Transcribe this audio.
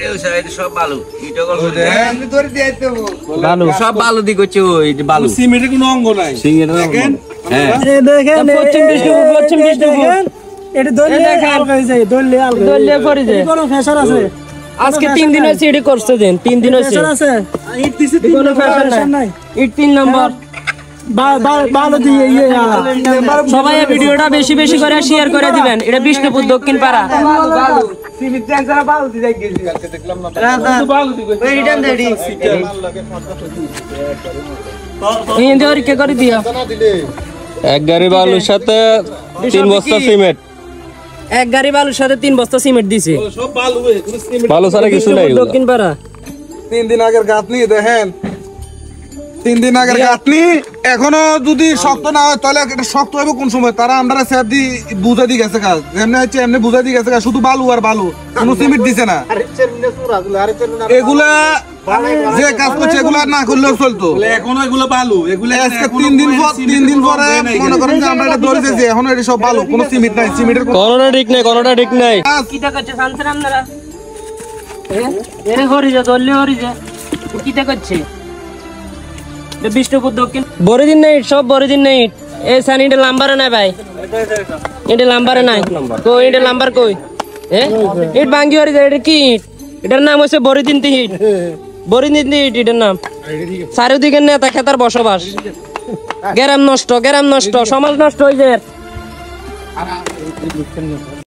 এই সাইড সব বালু ইটা গল আমি ধরে দিয়ে দেব বালু সব বালু দি করছে ওই বালু সিমেন্টের কোনো অঙ্গ নাই দেখেন হ্যাঁ এই দেখেন পশ্চিম বিষ্ণুপুর এটা দললে আলগা হয়ে যায় দললে পড়ে যায় কোনো ফ্যাশন আছে আজকে 3 দিন হইছে এডি করতে দেন 3 দিন হইছে ফ্যাশন আছে ইট দিছে কোনো ফ্যাশন নাই ইট 3 নম্বর বালু দিয়ে সবাই ভিডিওটা বেশি বেশি করে শেয়ার করে দিবেন এটা বিষ্ণুপুর দক্ষিণ পাড়া বালু সিমিট ট্যাঙ্কার বালু দি যাই গেছি কালকে দেখলাম না বালু দি কই রিটার্ন দেডি এই দেওয়ার কে করে দিয়া এক গাড়ি বালুর সাথে 3 বস্তা সিমেন্ট এক গাড়ি বালুর সাথে 3 বস্তা সিমেন্ট দিছে সব বালু কোনো সিমেন্ট বালু ছাড়া কিছু নাই দক্ষিণ পাড়া 3 দিন আগের গাঁথনি দেখেন 3 দিন আগের গাঁথনি এখনো যদি শক্ত না হয় তাহলে এটা শক্ত হবে কোন সময় তারা আমরা স্যার দি বুঝা দি গেছে কাজ এমনি হচ্ছে এমনি বুঝা দি গেছে শুধু বালু আর বালু কোনো সিমেন্ট দিছে না এগুলা যে কাজ করছে এগুলা না করলেও চলতো এখনো এগুলো বালু এগুলো আজকে 3 দিন পরে মনে করেন যে আমরা এটা ধরেছি যে এখনো এটা সব বালু কোনো সিমেন্ট নাই সিমেন্টের কোনোটা ঠিক নাই কিটা করছে শান্তরাম আপনারা এরে হরি যা দললে হরি যা কিটা করছে বিষ্ণুপুর দক্ষিণ বড় দিন নাই সব বড় দিন নাই এই সানিটা নাম্বার নাই ভাই এটা নাম্বার নাই কই এটা নাম্বার কই ইট ভাঙ্গি হরি যায় এটা কি এটার নাম হচ্ছে বড়দিন ইট বড়দিন ইট এটার নাম চারিদিকে নেতা খেতার বসবাস গ্রাম নষ্ট সমাজ নষ্ট হয়ে যায়